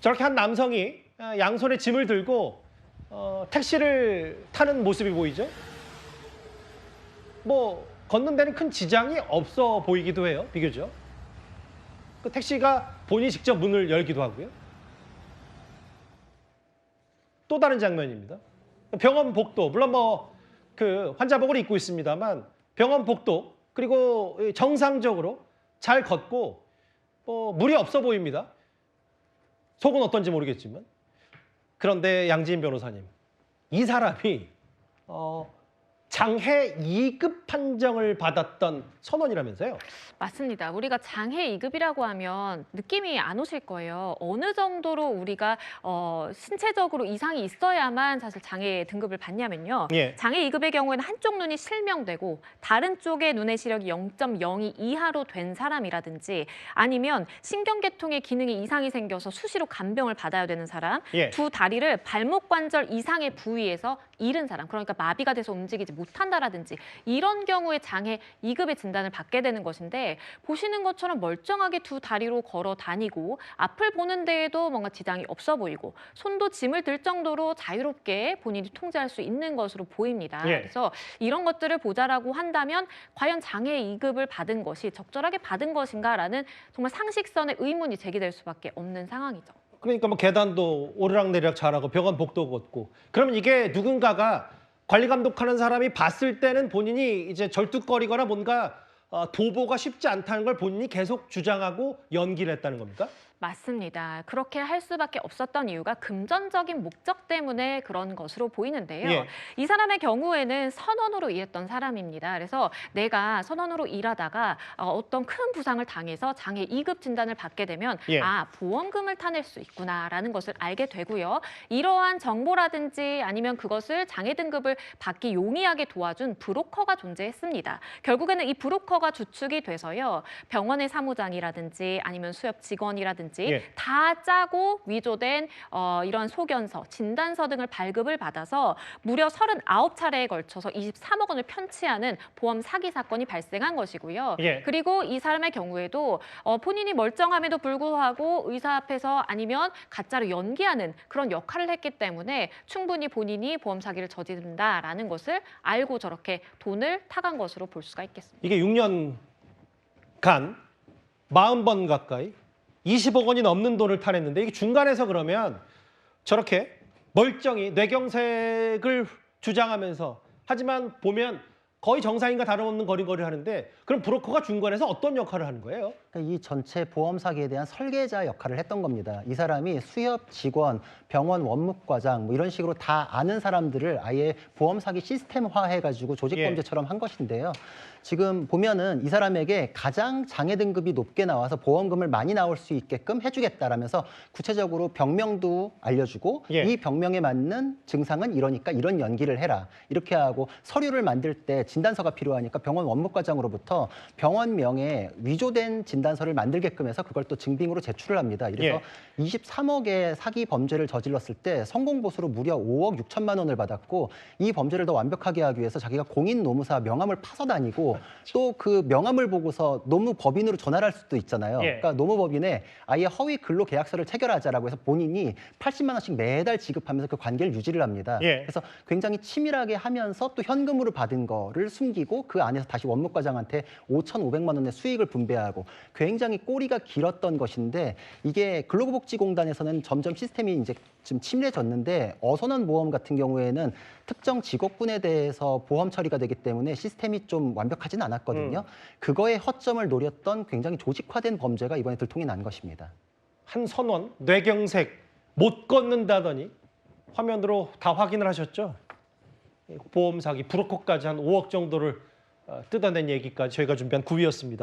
저렇게 한 남성이 양손에 짐을 들고 택시를 타는 모습이 보이죠? 뭐 걷는 데는 큰 지장이 없어 보이기도 해요, 비교적. 그 택시가 본인이 직접 문을 열기도 하고요. 또 다른 장면입니다. 병원 복도, 물론 뭐 그 환자복을 입고 있습니다만 병원 복도, 그리고 정상적으로 잘 걷고 무리 없어 보입니다. 속은 어떤지 모르겠지만. 그런데 양지인 변호사님, 이 사람이 장해 2급 판정을 받았던 선원이라면서요? 맞습니다. 우리가 장해 2급이라고 하면 느낌이 안 오실 거예요. 어느 정도로 우리가 신체적으로 이상이 있어야만 사실 장애 등급을 받냐면요. 예. 장애 2급의 경우에는 한쪽 눈이 실명되고 다른 쪽의 눈의 시력이 0.02 이하로 된 사람이라든지 아니면 신경계통의 기능에 이상이 생겨서 수시로 간병을 받아야 되는 사람, 예. 두 다리를 발목 관절 이상의 부위에서 잃은 사람, 그러니까 마비가 돼서 움직이지 못한다라든지 이런 경우에 장애 2급의 진단을 받게 되는 것인데 보시는 것처럼 멀쩡하게 두 다리로 걸어 다니고 앞을 보는 데에도 뭔가 지장이 없어 보이고 손도 짐을 들 정도로 자유롭게 본인이 통제할 수 있는 것으로 보입니다. 예. 그래서 이런 것들을 보자라고 한다면 과연 장애 2급을 받은 것이 적절하게 받은 것인가라는 정말 상식선의 의문이 제기될 수밖에 없는 상황이죠. 그러니까 뭐 계단도 오르락내리락 잘하고 병원 복도 걷고, 그러면 이게 누군가가 관리 감독하는 사람이 봤을 때는 본인이 이제 절뚝거리거나 뭔가 도보가 쉽지 않다는 걸 본인이 계속 주장하고 연기를 했다는 겁니까? 맞습니다. 그렇게 할 수밖에 없었던 이유가 금전적인 목적 때문에 그런 것으로 보이는데요. 예. 이 사람의 경우에는 선원으로 일했던 사람입니다. 그래서 내가 선원으로 일하다가 어떤 큰 부상을 당해서 장애 2급 진단을 받게 되면 예. 보험금을 타낼 수 있구나라는 것을 알게 되고요. 이러한 정보라든지 아니면 그것을 장애 등급을 받기 용이하게 도와준 브로커가 존재했습니다. 결국에는 이 브로커가 주축이 돼서요. 병원의 사무장이라든지 아니면 수협 직원이라든지 예. 다 짜고 위조된 이런 소견서, 진단서 등을 발급을 받아서 무려 39차례에 걸쳐서 23억 원을 편취하는 보험 사기 사건이 발생한 것이고요. 예. 그리고 이 사람의 경우에도 본인이 멀쩡함에도 불구하고 의사 앞에서 아니면 가짜로 연기하는 그런 역할을 했기 때문에 충분히 본인이 보험 사기를 저지른다라는 것을 알고 저렇게 돈을 타간 것으로 볼 수가 있겠습니다. 이게 6년간 40번 가까이 20억 원이 넘는 돈을 타냈는데, 이게 중간에서 그러면 저렇게 멀쩡히 뇌경색을 주장하면서, 하지만 보면 거의 정상인과 다름없는 거리를 하는데, 그럼 브로커가 중간에서 어떤 역할을 하는 거예요? 이 전체 보험 사기에 대한 설계자 역할을 했던 겁니다. 이 사람이 수협 직원, 병원 원무과장 뭐 이런 식으로 다 아는 사람들을 아예 보험 사기 시스템화해가지고 조직 범죄처럼 한 것인데요. 지금 보면은 이 사람에게 가장 장애 등급이 높게 나와서 보험금을 많이 나올 수 있게끔 해주겠다라면서 구체적으로 병명도 알려주고 예. 이 병명에 맞는 증상은 이러니까 이런 연기를 해라. 이렇게 하고 서류를 만들 때 진단서가 필요하니까 병원 원무과장으로부터 병원명에 위조된 진단서를 만들게끔 해서 그걸 또 증빙으로 제출을 합니다. 이래서 23억의 사기 범죄를 저질렀을 때 성공보수로 무려 5억 6천만 원을 받았고, 이 범죄를 더 완벽하게 하기 위해서 자기가 공인노무사 명함을 파서 다니고 또 그 명함을 보고서 노무법인으로 전화를 할 수도 있잖아요. 예. 그러니까 노무법인에 아예 허위 근로계약서를 체결하자라고 해서 본인이 80만 원씩 매달 지급하면서 그 관계를 유지를 합니다. 예. 그래서 굉장히 치밀하게 하면서 또 현금으로 받은 거를 숨기고 그 안에서 다시 원무과장한테 5,500만 원의 수익을 분배하고, 굉장히 꼬리가 길었던 것인데, 이게 근로복지공단에서는 점점 시스템이 이제 좀 침례졌는데, 어선원 보험 같은 경우에는 특정 직업군에 대해서 보험 처리가 되기 때문에 시스템이 좀 완벽하진 않았거든요. 그거의 허점을 노렸던 굉장히 조직화된 범죄가 이번에 들통이 난 것입니다. 한 선원 뇌경색 못 걷는다더니 화면으로 다 확인을 하셨죠? 보험 사기, 브로커까지 한 5억 정도를 뜯어낸 얘기까지 저희가 준비한 9위였습니다.